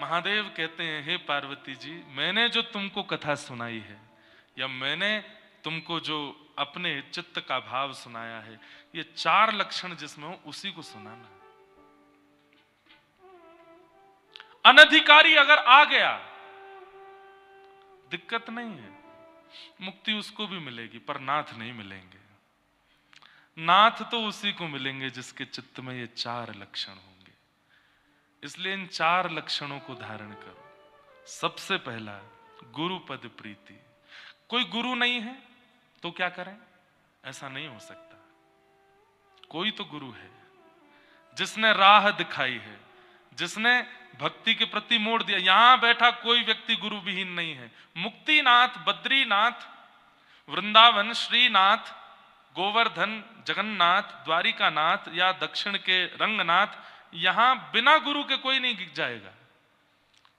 महादेव कहते हैं, हे पार्वती जी, मैंने जो तुमको कथा सुनाई है या मैंने तुमको जो अपने चित्त का भाव सुनाया है, ये 4 लक्षण जिसमें हो उसी को सुनाना। अनधिकारी अगर आ गया दिक्कत नहीं है, मुक्ति उसको भी मिलेगी, पर नाथ नहीं मिलेंगे। नाथ तो उसी को मिलेंगे जिसके चित्त में ये 4 लक्षण होंगे। इसलिए इन 4 लक्षणों को धारण करो। सबसे पहला, गुरु पद प्रीति। कोई गुरु नहीं है तो क्या करें? ऐसा नहीं हो सकता। कोई तो गुरु है जिसने राह दिखाई है, जिसने भक्ति के प्रति मोड़ दिया। यहां बैठा कोई व्यक्ति गुरु विहीन नहीं है। मुक्तिनाथ, बद्रीनाथ, वृंदावन, श्रीनाथ, गोवर्धन, जगन्नाथ, द्वारिकानाथ या दक्षिण के रंगनाथ, यहां बिना गुरु के कोई नहीं जाएगा।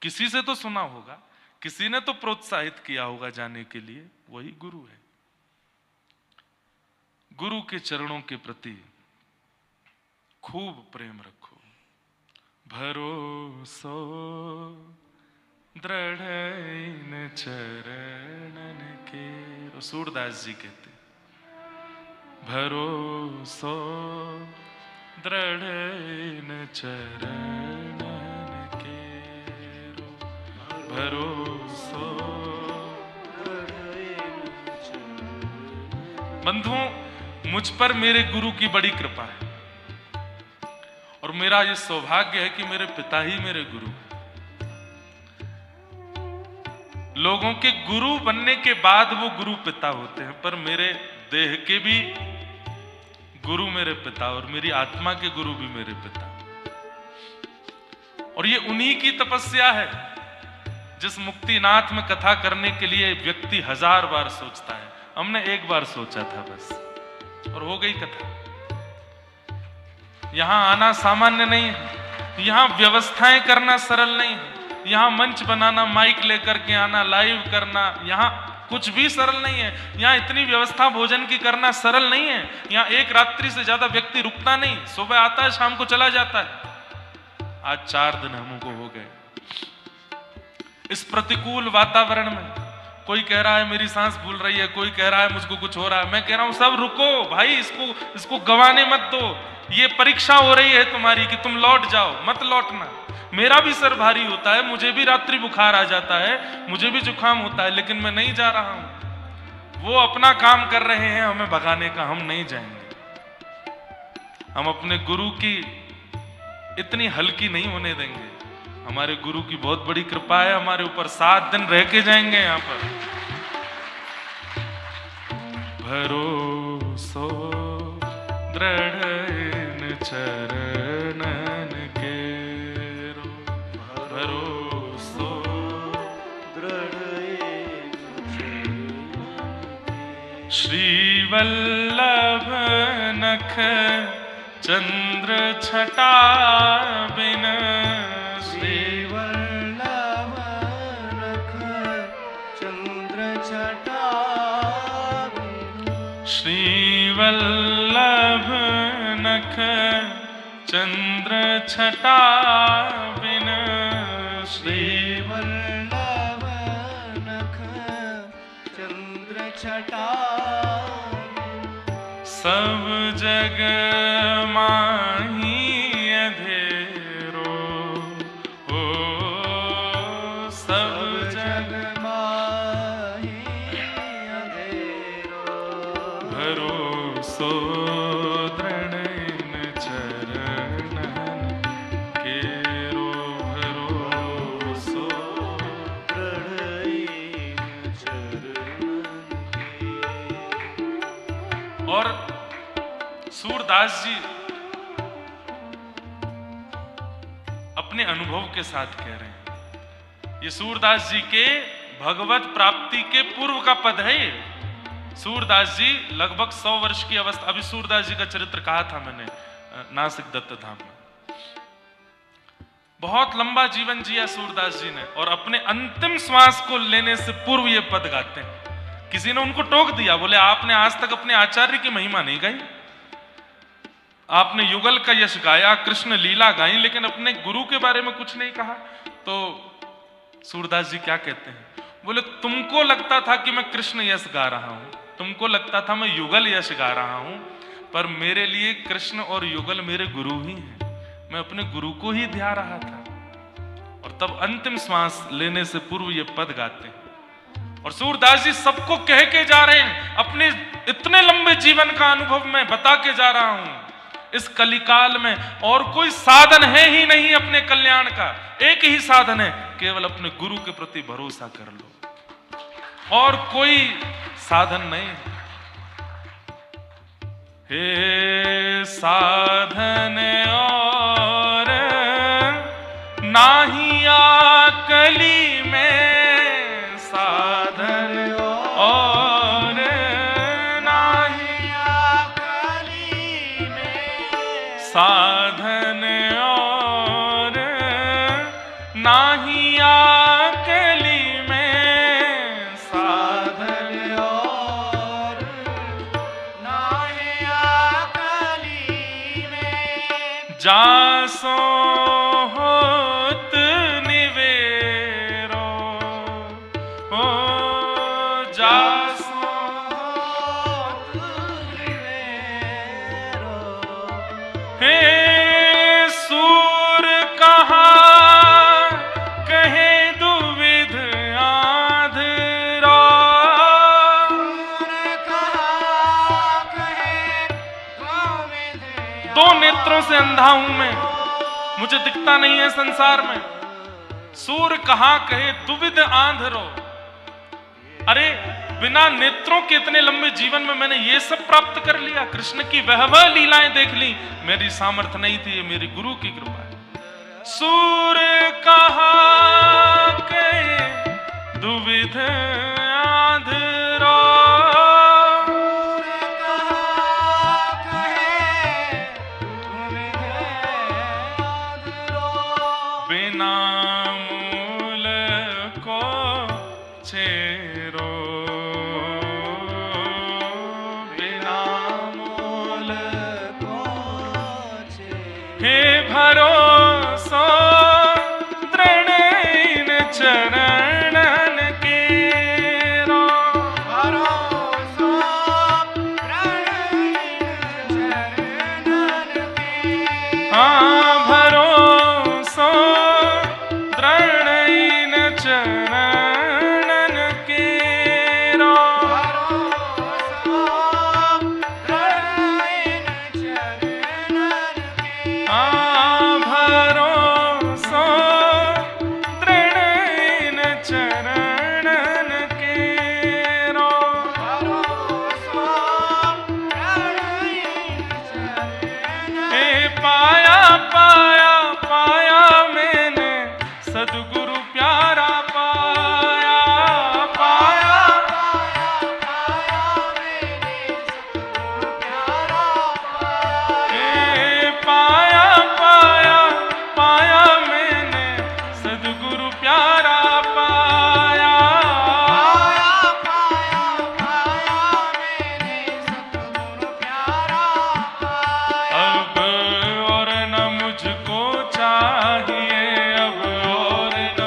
किसी से तो सुना होगा, किसी ने तो प्रोत्साहित किया होगा जाने के लिए, वही गुरु है। गुरु के चरणों के प्रति खूब प्रेम रखो। भरोसो दृढ़ इन चरणन के, सूरदास जी कहते, भरोसो दृढ़ इन चरणन के, भरोसो। बंधुओं, मुझ पर मेरे गुरु की बड़ी कृपा है और मेरा ये सौभाग्य है कि मेरे पिता ही मेरे गुरु हैं। लोगों के गुरु बनने के बाद वो गुरु पिता होते हैं, पर मेरे देह के भी गुरु मेरे पिता और मेरी आत्मा के गुरु भी मेरे पिता। और ये उन्हीं की तपस्या है जिस मुक्तिनाथ में कथा करने के लिए व्यक्ति 1000 बार सोचता है। हमने एक बार सोचा था बस और हो गई कथा। यहां आना सामान्य नहीं है, यहां व्यवस्थाएं करना सरल नहीं है, यहां मंच बनाना, माइक लेकर के आना, लाइव करना, यहां कुछ भी सरल नहीं है। यहां इतनी व्यवस्था भोजन की करना सरल नहीं है। यहां एक रात्रि से ज्यादा व्यक्ति रुकता नहीं, सुबह आता है शाम को चला जाता है। आज 4 दिन हमको हो गए इस प्रतिकूल वातावरण में। कोई कह रहा है मेरी सांस फूल रही है, कोई कह रहा है मुझको कुछ हो रहा है। मैं कह रहा हूं सब रुको भाई, इसको गंवाने मत दो। ये परीक्षा हो रही है तुम्हारी कि तुम लौट जाओ, मत लौटना। मेरा भी सर भारी होता है, मुझे भी रात्रि बुखार आ जाता है, मुझे भी जुकाम होता है, लेकिन मैं नहीं जा रहा हूं। वो अपना काम कर रहे हैं हमें भगाने का, हम नहीं जाएंगे। हम अपने गुरु की इतनी हल्की नहीं होने देंगे। हमारे गुरु की बहुत बड़ी कृपा है हमारे ऊपर। 7 दिन रह के जाएंगे यहां पर। भरोसो दृढ़ इन चरणन के, भरोसो दृढ़ श्री वल्लभ नख चंद्र छटा बिन, श्री वल्लभ नख चंद्र छटा बिन, श्री वल्लभ नख चंद्र छटा बिन, श्री वल्लभ नख चंद्र छटा सब जग माही अंधेरो हो, सब जग माही अंधेरो, भरोसो दृढ़ इन चरणन केरो, भरोसो दृढ़ इन चरणन के। और सूरदास जी अपने अनुभव के साथ कह रहे हैं। ये सूरदास जी के भगवत प्राप्ति के पूर्व का पद है। सूरदास जी लगभग 100 वर्ष की अवस्था, अभी सूरदास जी का चरित्र कहा था मैंने नासिक दत्त धाम में। बहुत लंबा जीवन जिया सूरदास जी ने और अपने अंतिम श्वास को लेने से पूर्व ये पद गाते हैं। किसी ने उनको टोक दिया, बोले आपने आज तक अपने आचार्य की महिमा नहीं गाई। आपने युगल का यश गाया, कृष्ण लीला गाई, लेकिन अपने गुरु के बारे में कुछ नहीं कहा। तो सूरदास जी क्या कहते हैं? बोले तुमको लगता था कि मैं कृष्ण यश गा रहा हूं, तुमको लगता था मैं युगल यश गा रहा हूं, पर मेरे लिए कृष्ण और युगल मेरे गुरु ही हैं। मैं अपने गुरु को ही ध्या रहा था। और तब अंतिम श्वास लेने से पूर्व ये पद गाते हैं। और सूरदास जी सबको कह के जा रहे हैं, अपने इतने लंबे जीवन का अनुभव मैं बता के जा रहा हूं। इस कलिकाल में और कोई साधन है ही नहीं अपने कल्याण का, एक ही साधन है, केवल अपने गुरु के प्रति भरोसा कर लो, और कोई साधन नहीं है। हे साधन और नाही आकली में, साधन और नाही आकली में, साधन और नाही आकली में, साधन और नाही आकली में, जासो होत निवेरो, हो जासो होत निवेरो, हे सूर कहा कहे दुविध आधरा, दो नेत्रों से अंधा हूं मैं, मुझे दिखता नहीं है संसार में। सूर कहा कहे दुविध आंधरो, अरे बिना नेत्रों के इतने लंबे जीवन में मैंने ये सब प्राप्त कर लिया, कृष्ण की वह लीलाएं देख ली। मेरी सामर्थ्य नहीं थी, ये मेरी गुरु की कृपा है। सूर कहा कहे दुविध आंधरो, बिना मूल को छेरो, बिना मूल को छेरो, हे भरोसा दृढ़ इन चरणन केरो, भरोसा दृढ़ इन चरणन केरो, हाँ भरोसा दृढ़ इन चरणन केरो, हाँ भरोसा दृढ़ इन चरणन केरो, हे पाया पाया पाया मैंने सद्गुरु प्यारा पाया, पाया पाया मैंने सद्गुरु प्यारा पाया, हे पाया पाया पाया मैंने सद्गुरु प्यारा पाया, पाया पाया पाया मैंने सद्गुरु प्यारा पाया। अब और न मुझको चाहिए, अब और न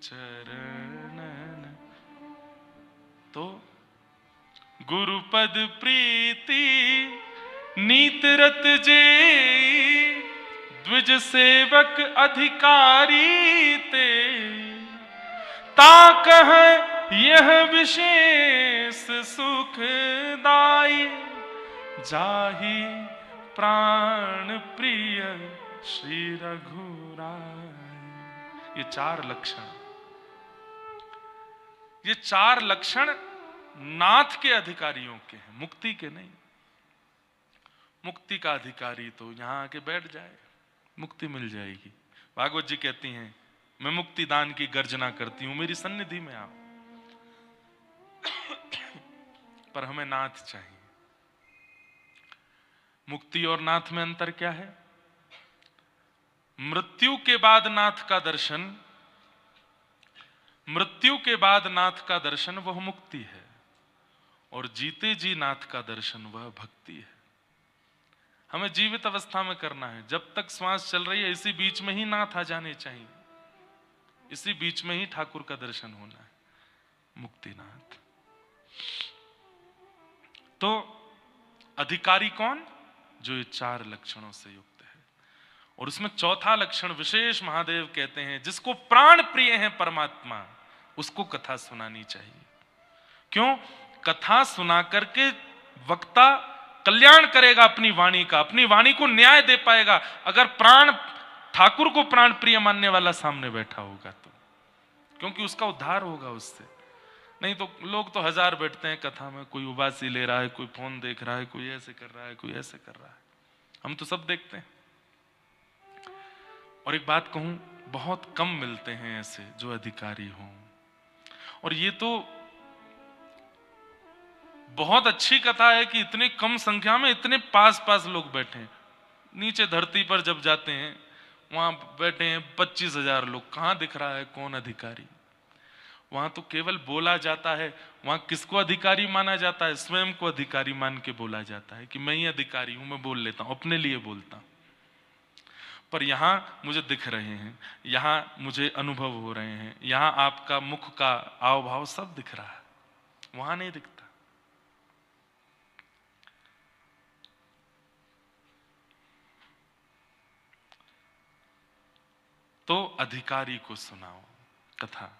चरणन। तो गुरुपद प्रीति नीत रत जे, द्विज सेवक अधिकारी ते, ताकह यह विशेष सुखदाई, जाहि प्राण प्रिय श्री रघुराय। ये चार लक्षण नाथ के अधिकारियों के हैं, मुक्ति के नहीं। मुक्ति का अधिकारी तो यहां आके बैठ जाए, मुक्ति मिल जाएगी। भागवत जी कहती हैं, मैं मुक्ति दान की गर्जना करती हूं, मेरी सन्निधि में आओ। पर हमें नाथ चाहिए। मुक्ति और नाथ में अंतर क्या है? मृत्यु के बाद नाथ का दर्शन, मृत्यु के बाद नाथ का दर्शन वह मुक्ति है, और जीते जी नाथ का दर्शन वह भक्ति है। हमें जीवित अवस्था में करना है, जब तक श्वास चल रही है इसी बीच में ही नाथ आ जाने चाहिए, इसी बीच में ही ठाकुर का दर्शन होना है, मुक्तिनाथ। तो अधिकारी कौन? जो ये चार लक्षणों से युक्त है। और उसमें चौथा लक्षण विशेष महादेव कहते हैं, जिसको प्राण प्रिय है परमात्मा, उसको कथा सुनानी चाहिए। क्यों? कथा सुना करके वक्ता कल्याण करेगा अपनी वाणी का, अपनी वाणी को न्याय दे पाएगा। अगर प्राण ठाकुर को प्राण प्रिय मानने वाला सामने बैठा होगा तो, क्योंकि उसका उद्धार होगा उससे। नहीं तो लोग तो हजार बैठते हैं कथा में, कोई उबासी ले रहा है, कोई फोन देख रहा है, कोई ऐसे कर रहा है, कोई ऐसे कर रहा है, हम तो सब देखते हैं। और एक बात कहूं, बहुत कम मिलते हैं ऐसे जो अधिकारी हों। और ये तो बहुत अच्छी कथा है कि इतनी कम संख्या में इतने पास पास लोग बैठे हैं। नीचे धरती पर जब जाते हैं वहां बैठे हैं 25,000 लोग, कहां दिख रहा है कौन अधिकारी? वहां तो केवल बोला जाता है। वहां किसको अधिकारी माना जाता है? स्वयं को अधिकारी मान के बोला जाता है कि मैं ही अधिकारी हूं, मैं बोल लेता हूं, अपने लिए बोलता हूं। पर यहां मुझे दिख रहे हैं, यहां मुझे अनुभव हो रहे हैं, यहां आपका मुख का हाव भाव सब दिख रहा है, वहां नहीं दिखता। तो अधिकारी को सुनाओ कथा,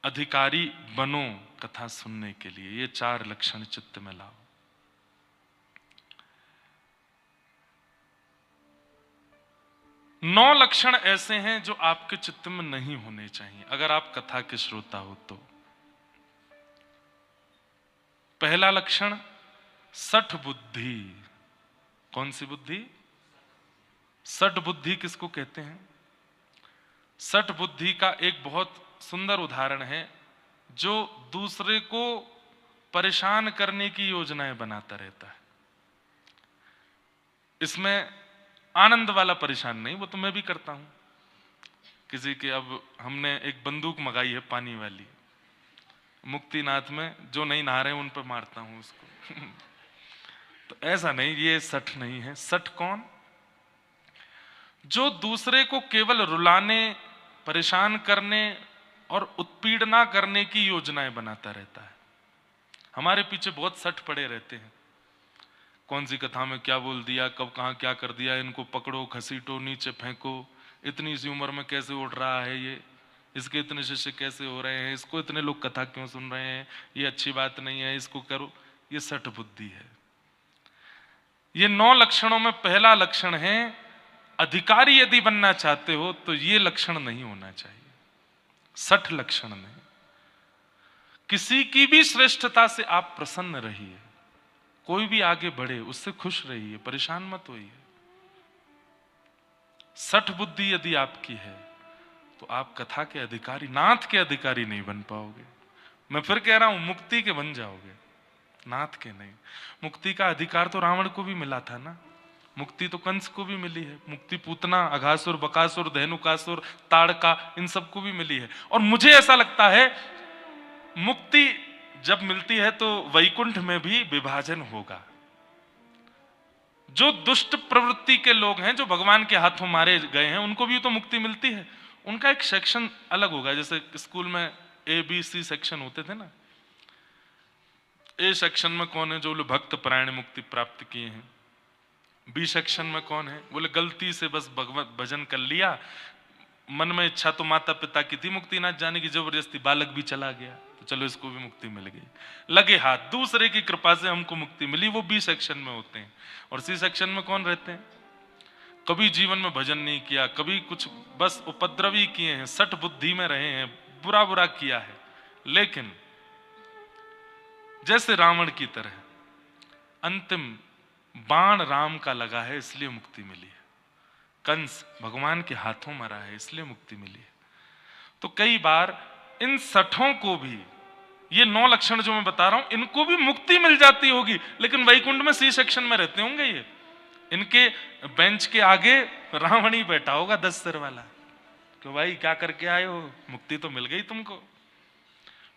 अधिकारी बनो कथा सुनने के लिए। ये चार लक्षण चित्त में लाओ। नौ लक्षण ऐसे हैं जो आपके चित्त में नहीं होने चाहिए अगर आप कथा के श्रोता हो तो। पहला लक्षण सठ बुद्धि। कौन सी बुद्धि? सठ बुद्धि किसको कहते हैं? सठ बुद्धि का एक बहुत सुंदर उदाहरण है, जो दूसरे को परेशान करने की योजनाएं बनाता रहता है। इसमें आनंद वाला परेशान नहीं, वो तो मैं भी करता हूं। किसी के, अब हमने एक बंदूक मंगाई है पानी वाली, मुक्तिनाथ में जो नहीं नहा रहे उन पर मारता हूं उसको। तो ऐसा नहीं, ये सठ नहीं है। सठ कौन? जो दूसरे को केवल रुलाने, परेशान करने और उत्पीड़ना करने की योजनाएं बनाता रहता है। हमारे पीछे बहुत सठ पड़े रहते हैं, कौन सी कथा में क्या बोल दिया, कब कहां क्या कर दिया, इनको पकड़ो, घसीटो, नीचे फेंको, इतनी सी उम्र में कैसे उठ रहा है ये, इसके इतने शिष्य कैसे हो रहे हैं, इसको इतने लोग कथा क्यों सुन रहे हैं, ये अच्छी बात नहीं है, इसको करो। ये सठ बुद्धि है। ये 9 लक्षणों में पहला लक्षण है, अधिकारी यदि बनना चाहते हो तो ये लक्षण नहीं होना चाहिए। सठ लक्षण नहीं। किसी की भी श्रेष्ठता से आप प्रसन्न रहिए, कोई भी आगे बढ़े उससे खुश रहिए, परेशान मत होइए। सठ बुद्धि यदि आपकी है तो आप कथा के अधिकारी, नाथ के अधिकारी नहीं बन पाओगे। मैं फिर कह रहा हूं, मुक्ति के बन जाओगे, नाथ के नहीं। मुक्ति का अधिकार तो रावण को भी मिला था ना, मुक्ति तो कंस को भी मिली है, मुक्ति पूतना, अघासुर, बकासुर, धेनुकासुर, ताड़का, इन सबको भी मिली है। और मुझे ऐसा लगता है मुक्ति जब मिलती है तो वैकुंठ में भी विभाजन होगा। जो दुष्ट प्रवृत्ति के लोग हैं, जो भगवान के हाथों मारे गए हैं, उनको भी तो मुक्ति मिलती है, उनका एक सेक्शन अलग होगा। जैसे स्कूल में ABC सेक्शन होते थे ना, ए सेक्शन में कौन है जो बोले भक्त परायण मुक्ति प्राप्त किए हैं, बी सेक्शन में कौन है बोले गलती से बस भगवत भजन कर लिया, मन में इच्छा तो माता पिता की थी मुक्तिनाथ जाने की, जबरदस्ती बालक भी चला गया तो चलो इसको भी मुक्ति मिल गई, लगे हाथ, दूसरे की कृपा से हमको मुक्ति मिली, वो बी सेक्शन में होते हैं। और सी सेक्शन में कौन रहते हैं, कभी जीवन में भजन नहीं किया, कभी कुछ बस उपद्रवी किए हैं, सठ बुद्धि में रहे हैं, बुरा बुरा किया है, लेकिन जैसे रावण की तरह अंतिम बाण राम का लगा है इसलिए मुक्ति मिली है, कंस भगवान के हाथों मरा है इसलिए मुक्ति मिली है। तो कई बार इन सठों को भी, ये 9 लक्षण जो मैं बता रहा हूं, इनको भी मुक्ति मिल जाती होगी, लेकिन वैकुंठ में सी सेक्शन में रहते होंगे ये, इनके बेंच के आगे रावण ही बैठा होगा 10 सिर वाला, कि भाई क्या करके आए हो, मुक्ति तो मिल गई तुमको,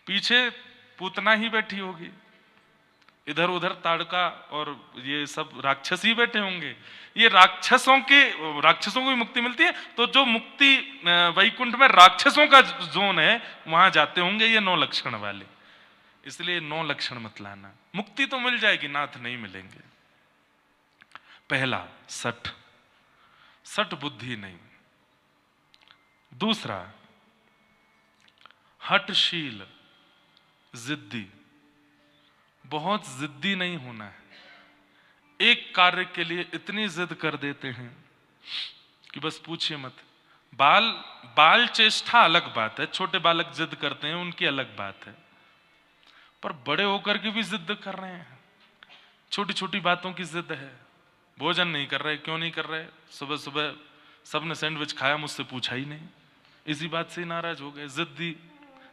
पीछे पूतना ही बैठी होगी, इधर उधर ताड़का और ये सब राक्षस ही बैठे होंगे, ये राक्षसों को भी मुक्ति मिलती है। तो जो मुक्ति वैकुंठ में राक्षसों का जोन है वहां जाते होंगे ये 9 लक्षण वाले, इसलिए 9 लक्षण मत लाना, मुक्ति तो मिल जाएगी, नाथ नहीं मिलेंगे। पहला सठ बुद्धि नहीं। दूसरा हठशील, जिद्दी, बहुत जिद्दी नहीं होना है, एक कार्य के लिए इतनी जिद कर देते हैं कि बस पूछिए मत। बाल चेष्टा अलग बात है, छोटे बालक जिद करते हैं उनकी अलग बात है, पर बड़े होकर के भी जिद कर रहे हैं, छोटी छोटी बातों की जिद है, भोजन नहीं कर रहे, क्यों नहीं कर रहे, सुबह सुबह सबने सैंडविच खाया मुझसे पूछा ही नहीं, इसी बात से नाराज हो गए, जिद्दी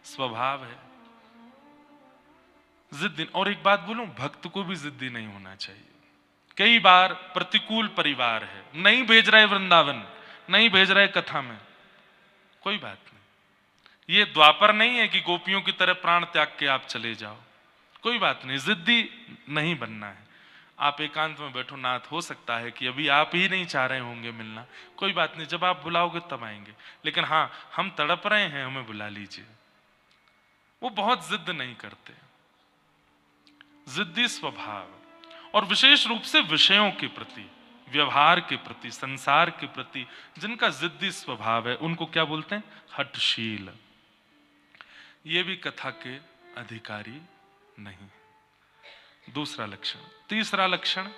स्वभाव है, जिद्दी। और एक बात बोलूं, भक्त को भी जिद्दी नहीं होना चाहिए। कई बार प्रतिकूल परिवार है, नहीं भेज रहे वृंदावन, नहीं भेज रहे कथा में, कोई बात नहीं, ये द्वापर नहीं है कि गोपियों की तरह प्राण त्याग के आप चले जाओ, कोई बात नहीं, जिद्दी नहीं बनना है। आप एकांत में बैठो, नाथ हो सकता है कि अभी आप ही नहीं चाह रहे होंगे मिलना, कोई बात नहीं, जब आप बुलाओगे तब आएंगे, लेकिन हाँ हम तड़प रहे हैं, हमें बुला लीजिए। वो बहुत जिद नहीं करते, जिद्दी स्वभाव, और विशेष रूप से विषयों के प्रति, व्यवहार के प्रति, संसार के प्रति जिनका जिद्दी स्वभाव है उनको क्या बोलते हैं, हठशील। ये भी कथा के अधिकारी नहीं। दूसरा लक्षण। तीसरा लक्षण,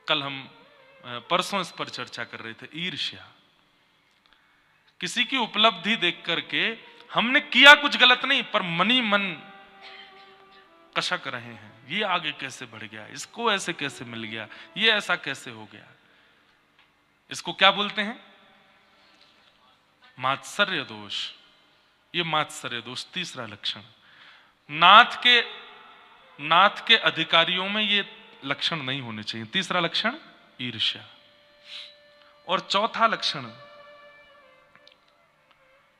कल हम परसों इस पर चर्चा कर रहे थे, ईर्ष्या। किसी की उपलब्धि देख करके हमने किया कुछ गलत नहीं, पर मनी मन कशक रहे हैं, ये आगे कैसे बढ़ गया, इसको ऐसे कैसे मिल गया, ये ऐसा कैसे हो गया, इसको क्या बोलते हैं, मात्सर्य दोष। ये मात्सर्य दोष तीसरा लक्षण। नाथ के अधिकारियों में ये लक्षण नहीं होने चाहिए। तीसरा लक्षण ईर्ष्या। और चौथा लक्षण,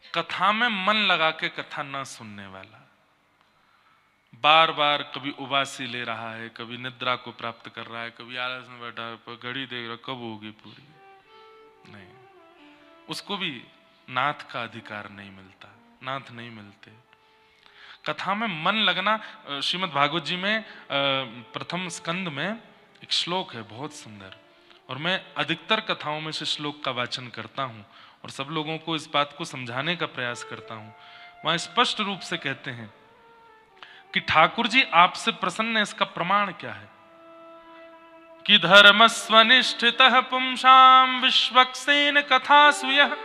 कथा में मन लगा के कथा न सुनने वाला, बार बार कभी उबासी ले रहा है, कभी निद्रा को प्राप्त कर रहा है, कभी आलस में बैठा है, घड़ी देख रहा कब होगी पूरी, नहीं, उसको भी नाथ का अधिकार नहीं मिलता, नाथ नहीं मिलते। कथा में मन लगना, श्रीमद् भागवत जी में प्रथम स्कंद में एक श्लोक है बहुत सुंदर, और मैं अधिकतर कथाओं में से श्लोक का वाचन करता हूँ और सब लोगों को इस बात को समझाने का प्रयास करता हूँ। वहां स्पष्ट रूप से कहते हैं कि ठाकुर जी आपसे प्रसन्न है, इसका प्रमाण क्या है, कि धर्मस्वनिष्ठितः पुंसां विश्वक्सेन कथासु यः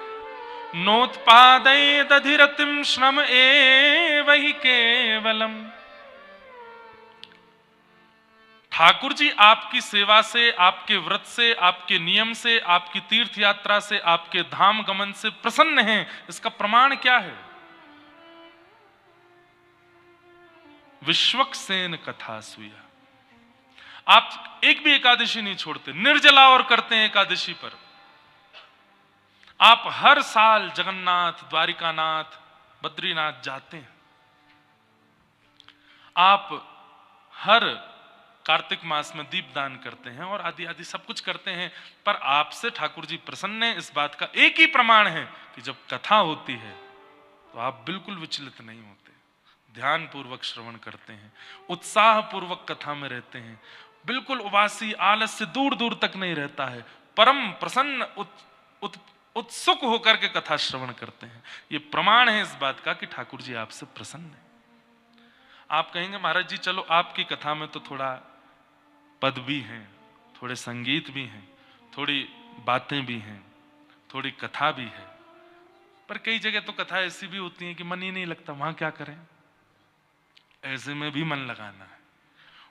नोत्पादयेदधिरतिं श्रम एव हि केवलम्। ठाकुर जी आपकी सेवा से, आपके व्रत से, आपके नियम से, आपकी तीर्थ यात्रा से, आपके धाम गमन से प्रसन्न हैं, इसका प्रमाण क्या है, विश्वक्सेन कथासु यः। आप एक भी एकादशी नहीं छोड़ते, निर्जला और करते हैं एकादशी पर। आप हर साल जगन्नाथ, द्वारिकानाथ, बद्रीनाथ जाते हैं। आप हर कार्तिक मास में दीप दान करते हैं और आदि आदि सब कुछ करते हैं, पर आपसे ठाकुर जी प्रसन्न है। इस बात का एक ही प्रमाण है कि जब कथा होती है तो आप बिल्कुल विचलित नहीं होते, ध्यान पूर्वक श्रवण करते हैं, उत्साह पूर्वक कथा में रहते हैं, बिल्कुल उबासी आलस्य दूर दूर तक नहीं रहता है, परम प्रसन्न उत्सुक होकर के कथा श्रवण करते हैं। ये प्रमाण है इस बात का कि ठाकुर जी आपसे प्रसन्न है। आप कहेंगे महाराज जी चलो आपकी कथा में तो थोड़ा पद भी हैं, थोड़े संगीत भी हैं, थोड़ी बातें भी हैं, थोड़ी कथा भी है, पर कई जगह तो कथा ऐसी भी होती है कि मन ही नहीं लगता, वहां क्या करें? ऐसे में भी मन लगाना है।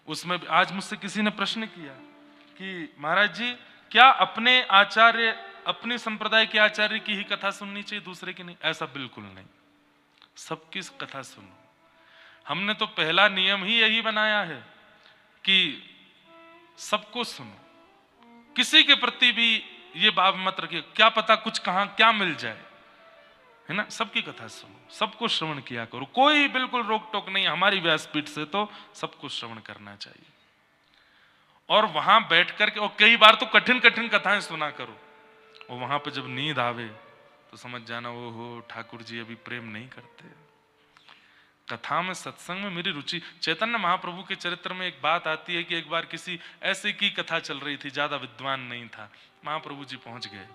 उसमें आज मुझसे किसी ने प्रश्न किया कि महाराज जी क्या अपने आचार्य, अपने संप्रदाय के आचार्य की ही कथा सुननी चाहिए, दूसरे की नहीं? ऐसा बिल्कुल नहीं, सबकी कथा सुनो। हमने तो पहला नियम ही यही बनाया है कि सबको सुनो, किसी के प्रति भी ये भाव मत रखिए क्या पता कुछ कहां क्या मिल जाए, है ना? सबकी कथा सुनो, सबको श्रवण किया करो, कोई बिल्कुल रोक टोक नहीं। हमारी व्यासपीठ से तो सबको श्रवण करना चाहिए और वहां बैठ करके, और कई बार तो कठिन कठिन कथाएं सुना करो, और वहां पे जब नींद आवे तो समझ जाना वो हो ठाकुर जी अभी प्रेम नहीं करते। कथा में, सत्संग में मेरी रुचि। चैतन्य महाप्रभु के चरित्र में एक बात आती है कि एक बार किसी ऐसे की कथा चल रही थी, ज्यादा विद्वान नहीं था, महाप्रभु जी पहुंच गए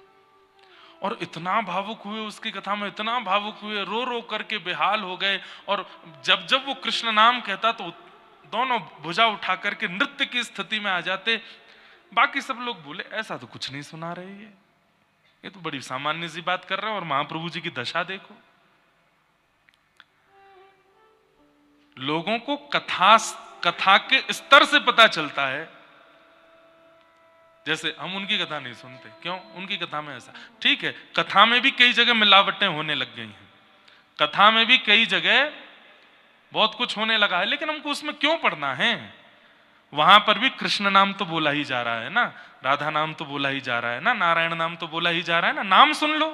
और इतना भावुक हुए, उसकी कथा में इतना भावुक हुए, रो रो करके बेहाल हो गए। और जब जब वो कृष्ण नाम कहता तो दोनों भुजा उठा करके नृत्य की स्थिति में आ जाते। बाकी सब लोग बोले ऐसा तो कुछ नहीं सुना रहे, ये तो बड़ी सामान्य सी बात कर रहे हैं, और महाप्रभु जी की दशा देखो। लोगों को कथा के स्तर से पता चलता है। जैसे हम उनकी कथा नहीं सुनते, क्यों? उनकी कथा में ऐसा, ठीक है, कथा में भी कई जगह मिलावटें होने लग गई हैं, कथा में भी कई जगह बहुत कुछ होने लगा है, लेकिन हमको उसमें क्यों पढ़ना है? वहां पर भी कृष्ण नाम तो बोला ही जा रहा है ना, राधा नाम तो बोला ही जा रहा है ना, नारायण नाम तो बोला ही जा रहा है ना, नाम सुन लो,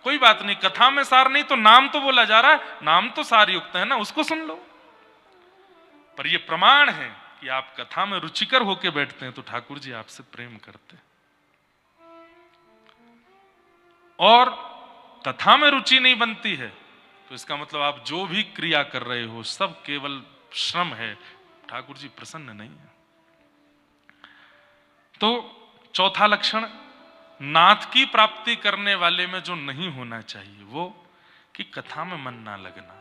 कोई बात नहीं। कथा में सार नहीं तो नाम तो बोला जा रहा है, नाम तो सार युक्त है ना, उसको सुन लो। पर यह प्रमाण है कि आप कथा में रुचिकर होके बैठते हैं तो ठाकुर जी आपसे प्रेम करते हैं। और कथा में रुचि नहीं बनती है तो इसका मतलब आप जो भी क्रिया कर रहे हो सब केवल श्रम है, ठाकुर जी प्रसन्न नहीं है। तो चौथा लक्षण नाथ की प्राप्ति करने वाले में जो नहीं होना चाहिए वो कि कथा में मन ना लगना।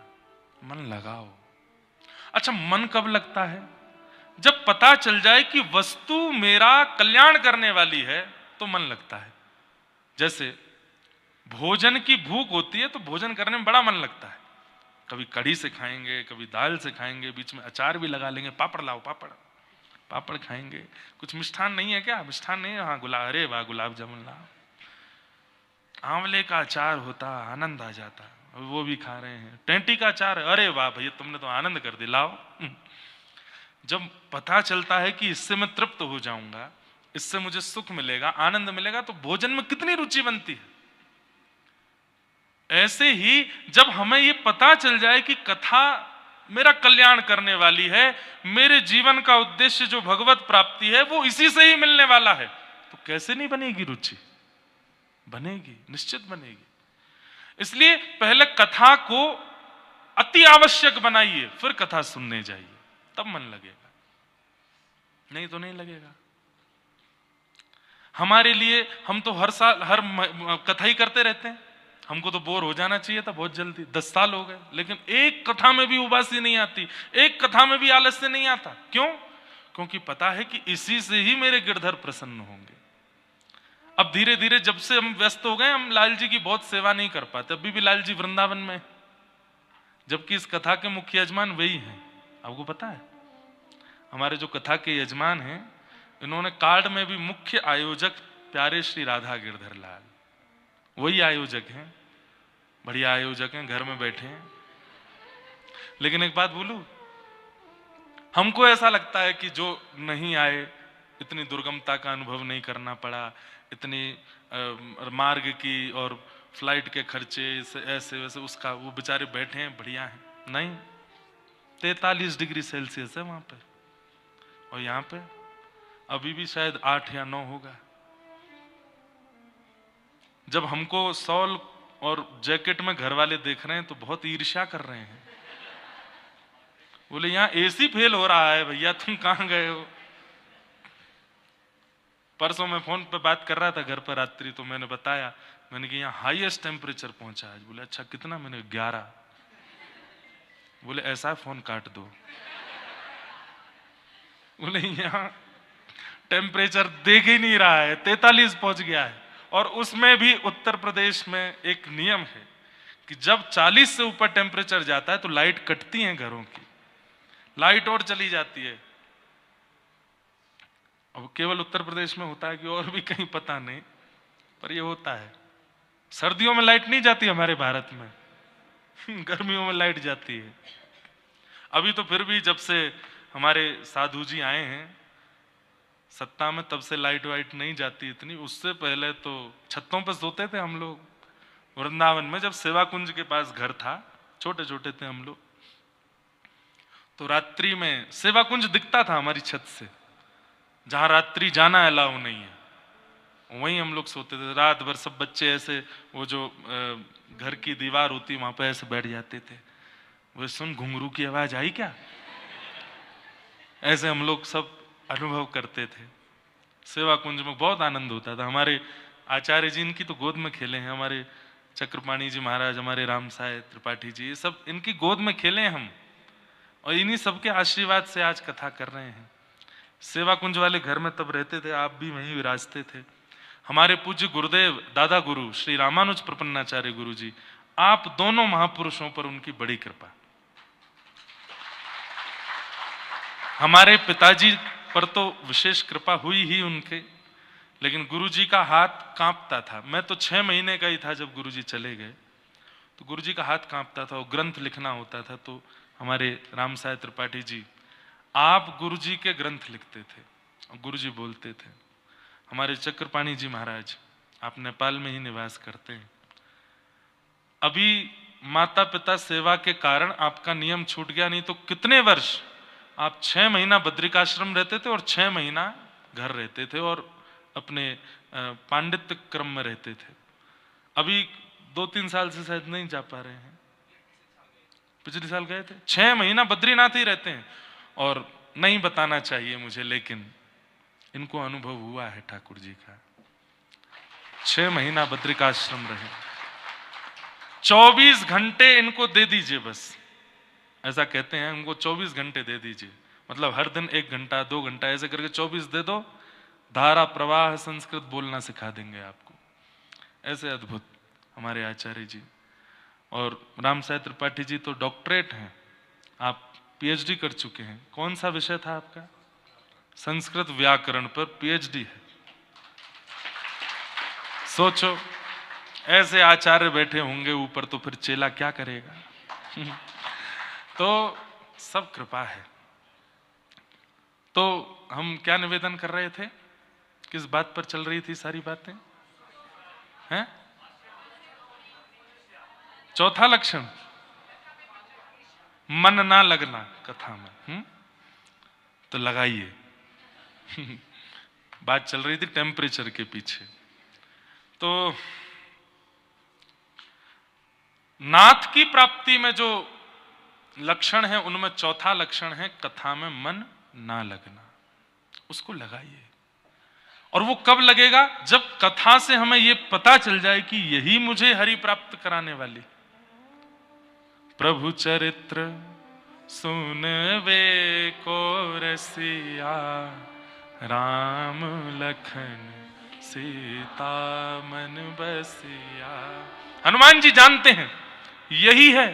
मन लगाओ। अच्छा, मन कब लगता है? जब पता चल जाए कि वस्तु मेरा कल्याण करने वाली है तो मन लगता है। जैसे भोजन की भूख होती है तो भोजन करने में बड़ा मन लगता है, कभी कढ़ी से खाएंगे, कभी दाल से खाएंगे, बीच में अचार भी लगा लेंगे, पापड़ लाओ, पापड़ खाएंगे। कुछ मिष्ठान नहीं है क्या? मिष्ठान नहीं है? हाँ, अरे वाह, गुलाब जामुन लाओ, आंवले का अचार होता, आनंद आ जाता, वो भी खा रहे हैं। टेंटी का अचार, अरे वाह भैया, तुमने तो आनंद कर दिया, लाओ। जब पता चलता है कि इससे मैं तृप्त हो जाऊंगा, इससे मुझे सुख मिलेगा, आनंद मिलेगा, तो भोजन में कितनी रुचि बनती है। ऐसे ही जब हमें ये पता चल जाए कि कथा मेरा कल्याण करने वाली है, मेरे जीवन का उद्देश्य जो भगवत प्राप्ति है वो इसी से ही मिलने वाला है, तो कैसे नहीं बनेगी रुचि? बनेगी, निश्चित बनेगी। इसलिए पहले कथा को अति आवश्यक बनाइए, फिर कथा सुनने जाइए, तब मन लगेगा, नहीं तो नहीं लगेगा। हमारे लिए हम तो हर साल हर कथा ही करते रहते हैं, हमको तो बोर हो जाना चाहिए था बहुत जल्दी। 10 साल हो गए लेकिन एक कथा में भी उबासी नहीं आती, एक कथा में भी आलस्य नहीं आता। क्यों? क्योंकि पता है कि इसी से ही मेरे गिरधर प्रसन्न होंगे। अब धीरे धीरे जब से हम व्यस्त हो गए, हम लाल जी की बहुत सेवा नहीं कर पाते। अभी भी लाल जी वृंदावन में, जबकि इस कथा के मुख्य यजमान वही हैं। आपको पता है, हमारे जो कथा के यजमान हैं, इन्होंने कार्ड में भी मुख्य आयोजक प्यारे श्री राधा गिरधर लाल, वही आयोजक हैं, बढ़िया आयोजक हैं, घर में बैठे हैं। लेकिन एक बात बोलूं, हमको ऐसा लगता है कि जो नहीं आए, इतनी दुर्गमता का अनुभव नहीं करना पड़ा, इतनी मार्ग की और फ्लाइट के खर्चे ऐसे वैसे, उसका वो बेचारे बैठे हैं, बढ़िया हैं। नहीं, 43 डिग्री सेल्सियस है वहां पे, और यहाँ पे अभी भी शायद 8 या 9 होगा। जब हमको शॉल और जैकेट में घर वाले देख रहे हैं तो बहुत ईर्ष्या कर रहे हैं। बोले यहाँ एसी फेल हो रहा है भैया, तुम कहाँ गए हो? परसों मैं फोन पे बात कर रहा था घर पर रात्रि, तो मैंने बताया, मैंने कि यहाँ हाईएस्ट टेम्परेचर पहुंचा है। बोले अच्छा कितना? मैंने 11। बोले ऐसा फोन काट दो। बोले यहाँ टेम्परेचर देख ही नहीं रहा है, 43 पहुंच गया है। और उसमें भी उत्तर प्रदेश में एक नियम है कि जब 40 से ऊपर टेम्परेचर जाता है तो लाइट कटती है, घरों की लाइट और चली जाती है। अब केवल उत्तर प्रदेश में होता है कि और भी कहीं पता नहीं, पर ये होता है। सर्दियों में लाइट नहीं जाती हमारे भारत में, गर्मियों में लाइट जाती है। अभी तो फिर भी जब से हमारे साधु जी आए हैं सत्ता में, तब से लाइट वाइट नहीं जाती इतनी। उससे पहले तो छतों पर सोते थे हम लोग वृंदावन में, जब सेवा कुंज के पास घर था, छोटे छोटे थे हम लोग, तो रात्रि में सेवा कुंज दिखता था हमारी छत से। जहां रात्रि जाना अलाउ नहीं है वहीं हम लोग सोते थे। रात भर सब बच्चे ऐसे, वो जो घर की दीवार होती वहां पे ऐसे बैठ जाते थे। वो सुन घुंघरू की आवाज आई क्या, ऐसे हम लोग सब अनुभव करते थे। सेवा कुंज में बहुत आनंद होता था। हमारे आचार्य जी इनकी तो गोद में खेले हैं, हमारे चक्रपाणी जी महाराज, हमारे राम साय त्रिपाठी जी, ये सब इनकी गोद में खेले हम, और इन्हीं सबके आशीर्वाद से आज कथा कर रहे हैं। सेवा कुंज वाले घर में तब रहते थे, आप भी वहीं विराजते थे। हमारे पूज्य गुरुदेव दादा गुरु श्री रामानुज प्रपन्नाचार्य गुरु जी, आप दोनों महापुरुषों पर उनकी बड़ी कृपा। हमारे पिताजी पर तो विशेष कृपा हुई ही उनके, लेकिन गुरुजी का हाथ कांपता था। मैं तो 6 महीने का ही था जब गुरुजी चले गए, तो गुरुजी का हाथ कांपता था। वो ग्रंथ लिखना होता था, तो हमारे राम साय त्रिपाठी जी, आप गुरुजी के ग्रंथ लिखते थे और गुरुजी बोलते थे। हमारे चक्रपाणी जी महाराज, आप नेपाल में ही निवास करते हैं। अभी माता पिता सेवा के कारण आपका नियम छूट गया, नहीं तो कितने वर्ष आप 6 महीना बद्रिकाश्रम रहते थे और 6 महीना घर रहते थे और अपने पांडित्य क्रम में रहते थे। अभी 2-3 साल से शायद नहीं जा पा रहे हैं। पिछले साल गए थे, 6 महीना बद्रीनाथ ही रहते हैं। और नहीं बताना चाहिए मुझे, लेकिन इनको अनुभव हुआ है ठाकुर जी का। 6 महीना बद्रिकाश्रम रहे। 24 घंटे इनको दे दीजिए, बस ऐसा कहते हैं, उनको 24 घंटे दे दीजिए, मतलब हर दिन 1 घंटा 2 घंटा ऐसे करके 24 दे दो, धारा प्रवाह संस्कृत बोलना सिखा देंगे आपको। ऐसे अद्भुत हमारे आचार्य जी। और राम साय त्रिपाठी जी तो डॉक्टरेट हैं, आप पीएचडी कर चुके हैं। कौन सा विषय था आपका? संस्कृत व्याकरण पर पीएचडी है। सोचो ऐसे आचार्य बैठे होंगे ऊपर, तो फिर चेला क्या करेगा? तो सब कृपा है। तो हम क्या निवेदन कर रहे थे, किस बात पर चल रही थी सारी बातें हैं? चौथा लक्षण मन ना लगना कथा में। तो लगाइए। बात चल रही थी टेम्परेचर के पीछे। तो नाथ की प्राप्ति में जो लक्षण है उनमें चौथा लक्षण है कथा में मन ना लगना। उसको लगाइए। और वो कब लगेगा? जब कथा से हमें ये पता चल जाए कि यही मुझे हरि प्राप्त कराने वाली। प्रभु चरित्र सुनवे को रसिया, राम लखन सीता मन बसिया। हनुमान जी जानते हैं यही है,